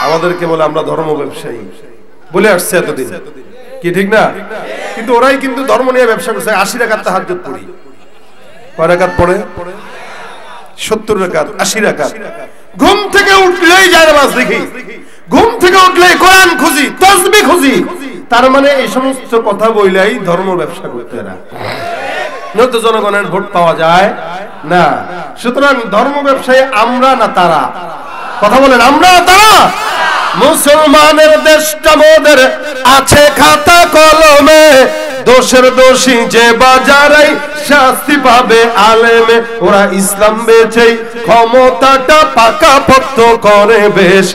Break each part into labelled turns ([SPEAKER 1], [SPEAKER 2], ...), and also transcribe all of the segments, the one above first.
[SPEAKER 1] আমাদেরকে বলে আমরা ধর্ম ব্যবসায়ী বলে আসছে এতদিন, কি ঠিক না? কিন্তু ওরাই কিন্তু ধর্ম নিয়ে ব্যবসা করছে। 80 রাকাত তাহাজ্জুদ পড়ি, কয় রাকাত পড়ে? 70 রাকাত, 80 রাকাত। ঘুম থেকে উঠলেই যায় নামাজ দেখি, ঘুম থেকে উঠলেই কোরআন খুঁজি, তাসবিহ খুঁজি। তার মানে এই সমস্ত কথা বইলাই ধর্ম ব্যবসা করতে না, নয়তো জনগণের ভোট পাওয়া যায় না। সুতরাং ধর্ম ব্যবসায়ী আমরা না তারা? কথা বলেন, আমরা না তারা? মুসলমানের দেশটা মোদের আছে খাতা কলমে, দোষের দোষী যে বাজারে শাস্তি পাবে আলেমে। ওরা ইসলাম বেচেই ক্ষমতাটা পাকাপোক্ত করে বেশ।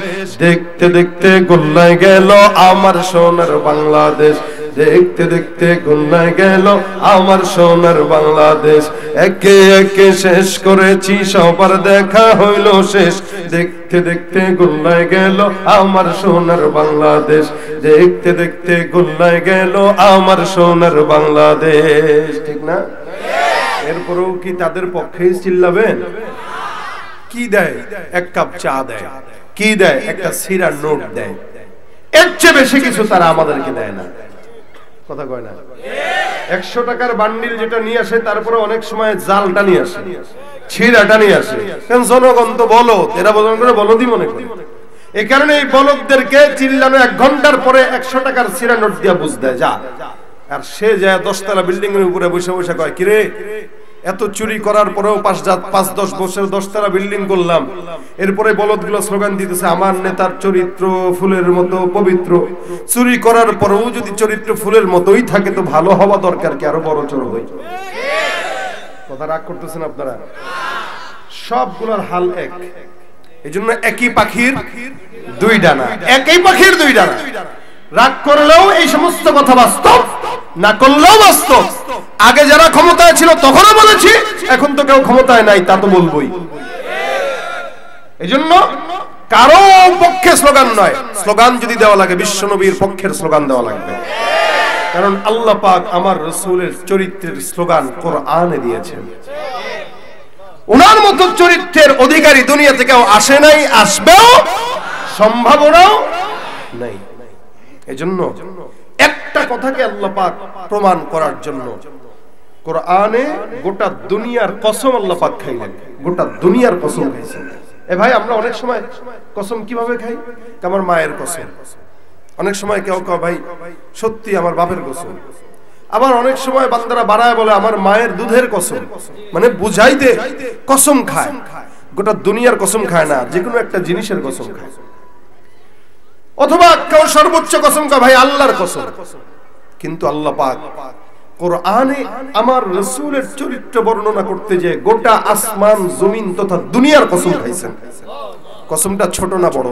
[SPEAKER 1] দেখতে দেখতে গোল্লায় গেল আমার সোনার বাংলাদেশ, দেখতে দেখতে গোল্লায় গেল আমার সোনার বাংলাদেশ। একে একে শেষ করেছি সবার দেখা হইল শেষ, দেখতে দেখতে গোল্লায় গেল আমার সোনার বাংলাদেশ, দেখতে দেখতে গোল্লায় গেল আমার সোনার বাংলাদেশ। ঠিক না? এরপরেও কি তাদের পক্ষেই চিল্লাবেন? কি দেয়? এক কাপ চা দেয়, কি দেয়? একটা সিরার নোট দেয়। এর চেয়ে বেশি কিছু তারা আমাদেরকে দেয় না। কথা কয় না? 100 টাকার বান্ডিল যেটা নিয়ে আসে, তারপরে অনেক সময় জালটা নিয়ে আসে, ছিঁড়াটা নিয়ে আসে। কারণ জনগণ তো বলদ, এরা বলন করে বলদই মনে করে। এই কারণে এই বলদদেরকে চিল্লানো 1 ঘন্টার পরে 100 টাকার সিরা নোট দিয়া বুঝ দেয় যা। আর সে যায় 10 তলা বিল্ডিং এর উপরে বসে বসে কয়, কিরে এত চুরি করার পরেও 5-10 বছর 10 তলা বিল্ডিং করলাম, এরপরে বলদগুলো স্লোগান দিতেছে আমার নেতার চরিত্র ফুলের মতো পবিত্র। চুরি করার পরেও যদি চরিত্র ফুলের মতোই থাকে তো ভালো হওয়া দরকার কি, আরো বড় চোর হই। কথা রাগ করতেছেন আপনারা? সবগুলোর হাল এক। এজন্য একই পাখির 2 ডানা, একই পাখির 2 ডানা। রাগ করলেও এই সমস্ত কথা বাস্তব, না করলেও বাস্তব। আগে যারা ক্ষমতায় ছিল তখনও বলেছি, এখন তো কেউ ক্ষমতায় নাই তা তো বলবোই। এজন্য কারো পক্ষে স্লোগান নয়, স্লোগান যদি দেওয়া লাগে বিশ্বনবীর পক্ষের স্লোগান দেওয়া লাগবে। কারণ আল্লাহ পাক আমার রাসূলের চরিত্রের স্লোগান কোরআনে দিয়েছেন। ওনার মতো চরিত্রের অধিকারী দুনিয়াতে কেউ আসে নাই, আসবেও, সম্ভাবনাও নাই। এজন্য একটা কথাকে আল্লাহ পাক প্রমাণ করার জন্য কোরআনে গোটা দুনিয়ার কসম আল্লাহ পাক খাইলেন, গোটা দুনিয়ার কসম খাইছেন। এ ভাই, আমরা অনেক সময় কসম কিভাবে খাই? আমার মায়ের কসম, অনেক সময় কেউ কয় ভাই সত্যি আমার বাপের কসম। আবার অনেক সময় বান্দারা বাড়ায় বলে আমার মায়ের দুধের কসম, মানে বুঝাইতে কসম খায়। গোটা দুনিয়ার কসম খায় না, যে কোনো একটা জিনিসের কসম খায়। অথবা কেউ সর্বোচ্চ কসম খায় ভাই আল্লাহর কসম। কিন্তু আল্লাহ পাক কোরআনে আমার রাসূলের চরিত্র বর্ণনা করতে যে গোটা আসমান জমিন তথা দুনিয়ার কসম খাইছেন। কসমটা ছোট না বড়?